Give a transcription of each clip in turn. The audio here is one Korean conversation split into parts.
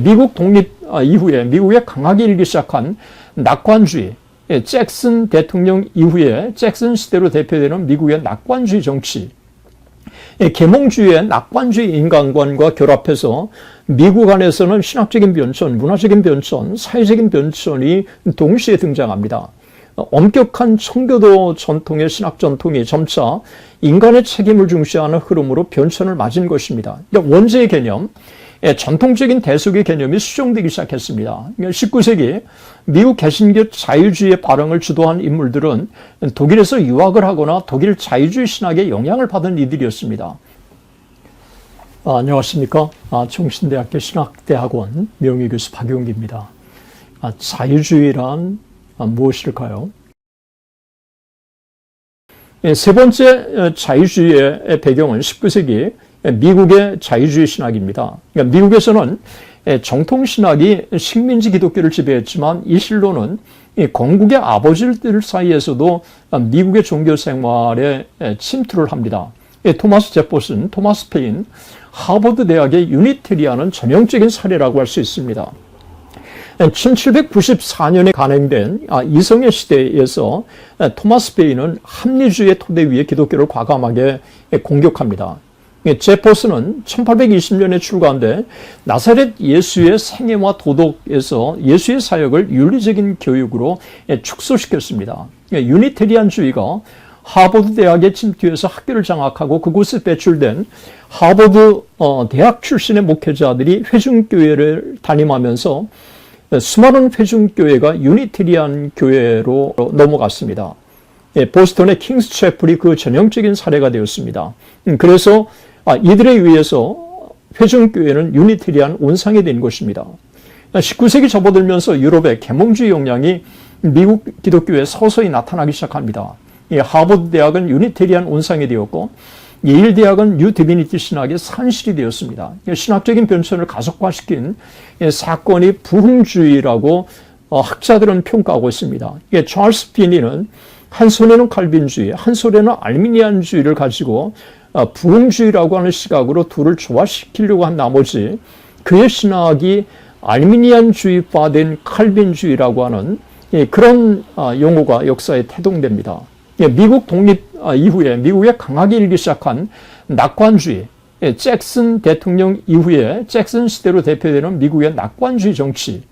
미국 독립 이후에 미국에 강하게 일기 시작한 낙관주의, 잭슨 대통령 이후에 잭슨 시대로 대표되는 미국의 낙관주의 정치, 계몽주의의 낙관주의 인간관과 결합해서 미국 안에서는 신학적인 변천, 문화적인 변천, 사회적인 변천이 동시에 등장합니다. 엄격한 청교도 전통의 신학 전통이 점차 인간의 책임을 중시하는 흐름으로 변천을 맞은 것입니다. 그러니까 원죄의 개념, 전통적인 대속의 개념이 수정되기 시작했습니다. 19세기 미국 개신교 자유주의의 발흥을 주도한 인물들은 독일에서 유학을 하거나 독일 자유주의 신학의 영향을 받은 이들이었습니다. 안녕하십니까. 정신대학교 신학대학원 명예교수 박용기입니다. 자유주의란 무엇일까요? 세 번째 자유주의의 배경은 19세기 미국의 자유주의 신학입니다. 그러니까 미국에서는 정통신학이 식민지 기독교를 지배했지만 이 신론은 건국의 아버지들 사이에서도 미국의 종교 생활에 침투를 합니다. 토마스 제퍼슨, 토마스 페인, 하버드 대학의 유니테리안은 전형적인 사례라고 할 수 있습니다. 1794년에 간행된 이성의 시대에서 토마스 페인은 합리주의의 토대 위에 기독교를 과감하게 공격합니다. 제퍼슨은 1820년에 출간된 나사렛 예수의 생애와 도덕에서 예수의 사역을 윤리적인 교육으로 축소시켰습니다. 유니테리안주의가 하버드 대학에 침투해서 학교를 장악하고 그곳에 배출된 하버드 대학 출신의 목회자들이 회중교회를 담임하면서 수많은 회중교회가 유니테리안 교회로 넘어갔습니다. 보스턴의 킹스 채플이 그 전형적인 사례가 되었습니다. 그래서 이들에 의해서 회중교회는 유니테리안 온상이 된 것입니다. 19세기 접어들면서 유럽의 계몽주의 영향이 미국 기독교에 서서히 나타나기 시작합니다. 하버드 대학은 유니테리안 온상이 되었고 예일 대학은 뉴 디비니티 신학의 산실이 되었습니다. 신학적인 변천을 가속화시킨 사건이 부흥주의라고 학자들은 평가하고 있습니다. 찰스 피니는 한 손에는 칼빈주의, 한 손에는 알미니안주의를 가지고 부흥주의라고 하는 시각으로 둘을 조화시키려고 한 나머지 그의 신학이 알미니안주의화된 칼빈주의라고 하는 그런 용어가 역사에 태동됩니다. 미국 독립 이후에 미국에 강하게 일기 시작한 낙관주의, 잭슨 대통령 이후에 잭슨 시대로 대표되는 미국의 낙관주의 정치,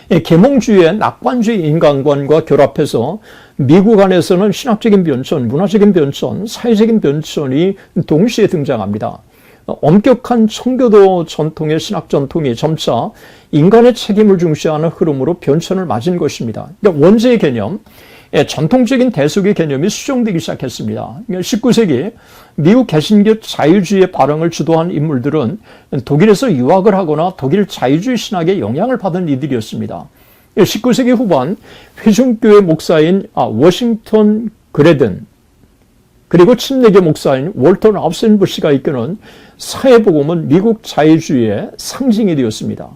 계몽주의의 낙관주의 인간관과 결합해서 미국 안에서는 신학적인 변천, 문화적인 변천, 사회적인 변천이 동시에 등장합니다. 엄격한 청교도 전통의 신학 전통이 점차 인간의 책임을 중시하는 흐름으로 변천을 맞은 것입니다. 그러니까 원죄의 개념, 전통적인 대속의 개념이 수정되기 시작했습니다. 19세기 미국 개신교 자유주의의 발흥을 주도한 인물들은 독일에서 유학을 하거나 독일 자유주의 신학의 영향을 받은 이들이었습니다. 19세기 후반 회중교회 목사인 워싱턴 그레든 그리고 침례교 목사인 월터 랍센부시가 이끄는 사회복음은 미국 자유주의의 상징이 되었습니다.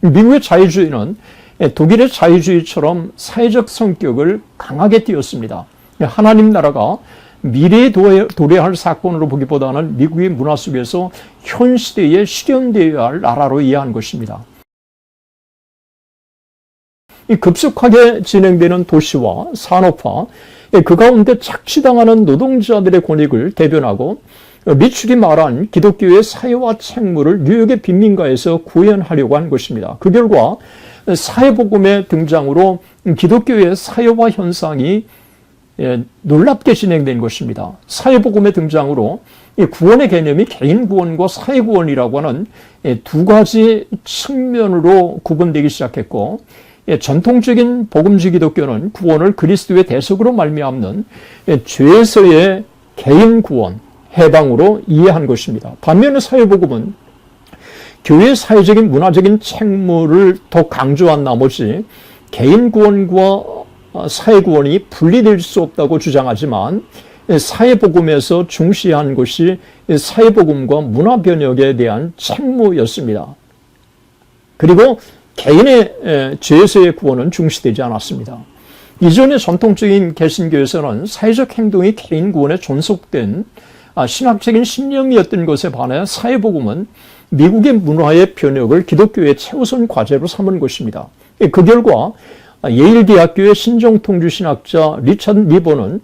미국의 자유주의는 독일의 자유주의처럼 사회적 성격을 강하게 띄었습니다. 하나님 나라가 미래에 도래할 사건으로 보기보다는 미국의 문화 속에서 현 시대에 실현되어야 할 나라로 이해한 것입니다. 급속하게 진행되는 도시화, 산업화, 그 가운데 착취당하는 노동자들의 권익을 대변하고 미출이 말한 기독교의 사회와 책무를 뉴욕의 빈민가에서 구현하려고 한 것입니다. 그 결과 사회복음의 등장으로 기독교의 사회화 현상이 놀랍게 진행된 것입니다. 사회복음의 등장으로 구원의 개념이 개인 구원과 사회 구원이라고 하는 두 가지 측면으로 구분되기 시작했고 전통적인 복음주의 기독교는 구원을 그리스도의 대속으로 말미암는 죄에서의 개인 구원, 해방으로 이해한 것입니다. 반면에 사회복음은 교회의 사회적인 문화적인 책무를 더 강조한 나머지 개인 구원과 사회 구원이 분리될 수 없다고 주장하지만 사회복음에서 중시한 것이 사회복음과 문화 변혁에 대한 책무였습니다. 그리고 개인의 죄에서의 구원은 중시되지 않았습니다. 이전의 전통적인 개신교에서는 사회적 행동이 개인 구원에 존속된 신학적인 신념이었던 것에 반해 사회복음은 미국의 문화의 변혁을 기독교의 최우선 과제로 삼은 것입니다. 그 결과 예일 대학교의 신정통주 신학자 리차드 리버는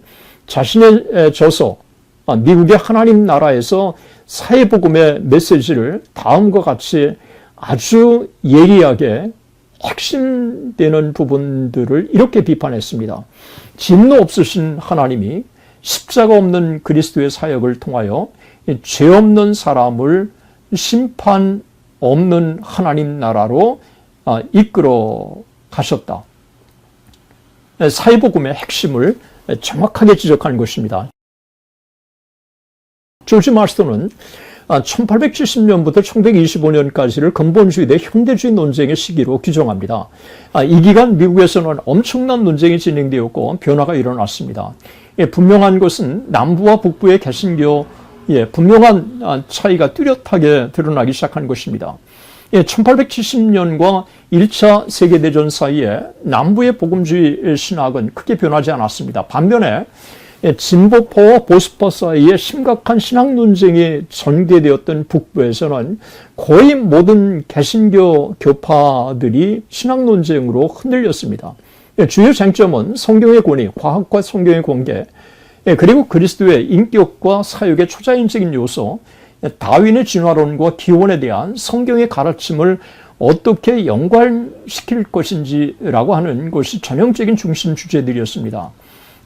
자신의 저서 미국의 하나님 나라에서 사회복음의 메시지를 다음과 같이 아주 예리하게 핵심되는 부분들을 이렇게 비판했습니다. 진노 없으신 하나님이 십자가 없는 그리스도의 사역을 통하여 죄 없는 사람을 심판 없는 하나님 나라로 이끌어 가셨다. 사회복음의 핵심을 정확하게 지적한 것입니다. 조지 마스터는 1870년부터 1925년까지를 근본주의 대 현대주의 논쟁의 시기로 규정합니다. 이 기간 미국에서는 엄청난 논쟁이 진행되었고 변화가 일어났습니다. 분명한 것은 남부와 북부의 개신교의 분명한 차이가 뚜렷하게 드러나기 시작한 것입니다. 1870년과 1차 세계대전 사이에 남부의 복음주의 신학은 크게 변하지 않았습니다. 반면에 진보파와 보수파 사이에 심각한 신학 논쟁이 전개되었던 북부에서는 거의 모든 개신교 교파들이 신학 논쟁으로 흔들렸습니다. 주요 쟁점은 성경의 권위, 과학과 성경의 관계, 그리고 그리스도의 인격과 사역의 초자연적인 요소, 다윈의 진화론과 기원에 대한 성경의 가르침을 어떻게 연관시킬 것인지라고 하는 것이 전형적인 중심 주제들이었습니다.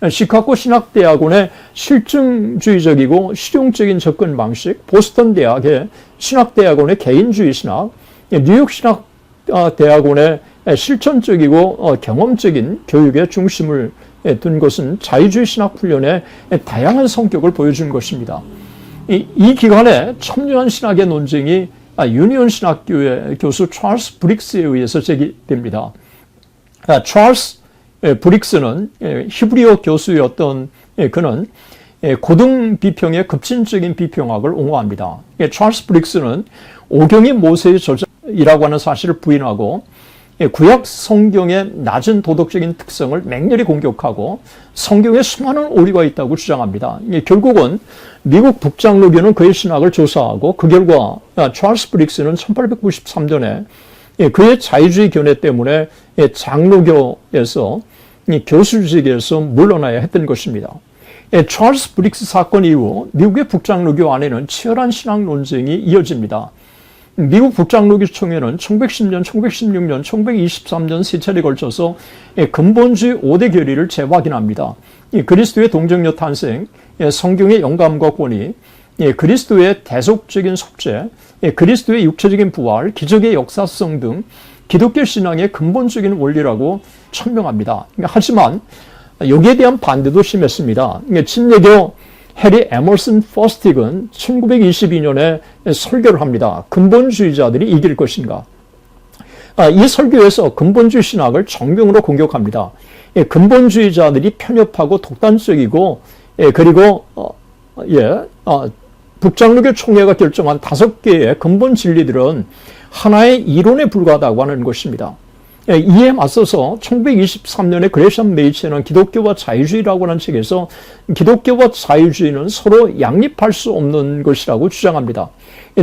시카고 신학대학원의 실증주의적이고 실용적인 접근 방식, 보스턴 대학의 신학대학원의 개인주의 신학, 뉴욕 신학대학원의 실천적이고 경험적인 교육의 중심을 둔 것은 자유주의 신학 훈련의 다양한 성격을 보여준 것입니다. 이 기간에 첨예한 신학의 논쟁이 유니온 신학교의 교수 찰스 브릭스에 의해서 제기됩니다. 찰스 브릭스는 히브리어 교수였던 그는 고등 비평의 급진적인 비평학을 옹호합니다. 찰스 브릭스는 오경이 모세의 저작이라고 하는 사실을 부인하고 구약 성경의 낮은 도덕적인 특성을 맹렬히 공격하고 성경에 수많은 오류가 있다고 주장합니다. 결국은 미국 북장로교는 그의 신학을 조사하고 그 결과 찰스 브릭스는 1893년에 그의 자유주의 견해 때문에 장로교에서 교수직에서 물러나야 했던 것입니다. 찰스 브릭스 사건 이후 미국의 북장로교 안에는 치열한 신학 논쟁이 이어집니다. 미국 북장로교 총회는 1910년, 1916년, 1923년 세 차례에 걸쳐서 근본주의 5대 결의를 재확인합니다. 그리스도의 동정녀 탄생, 성경의 영감과 권위, 그리스도의 대속적인 속죄, 그리스도의 육체적인 부활, 기적의 역사성 등 기독교 신앙의 근본적인 원리라고 천명합니다. 하지만 여기에 대한 반대도 심했습니다. 친례교 해리 에머슨 포스틱은 1922년에 설교를 합니다. 근본주의자들이 이길 것인가? 이 설교에서 근본주의 신학을 정면으로 공격합니다. 근본주의자들이 편협하고 독단적이고 그리고 북장로교 총회가 결정한 5개의 근본 진리들은 하나의 이론에 불과하다고 하는 것입니다. 이에 맞서서 1923년에 그레샴 메이츠는 기독교와 자유주의라고 하는 책에서 기독교와 자유주의는 서로 양립할 수 없는 것이라고 주장합니다.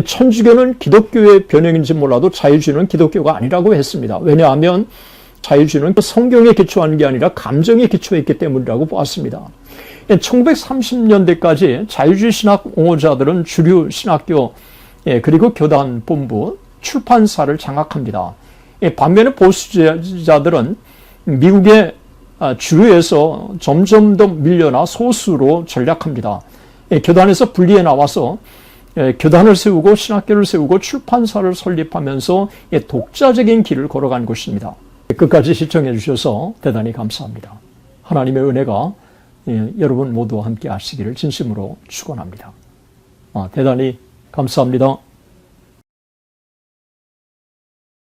천주교는 기독교의 변형인지 몰라도 자유주의는 기독교가 아니라고 했습니다. 왜냐하면 자유주의는 성경에 기초한 게 아니라 감정에 기초했기 때문이라고 보았습니다. 1930년대까지 자유주의 신학 옹호자들은 주류 신학교 그리고 교단 본부, 출판사를 장악합니다. 반면에 보수자들은 미국의 주류에서 점점 더 밀려나 소수로 전략합니다. 교단에서 분리해 나와서 교단을 세우고 신학교를 세우고 출판사를 설립하면서 독자적인 길을 걸어간 것입니다. 끝까지 시청해 주셔서 대단히 감사합니다. 하나님의 은혜가 여러분 모두와 함께 하시기를 진심으로 축원합니다. 대단히 감사합니다.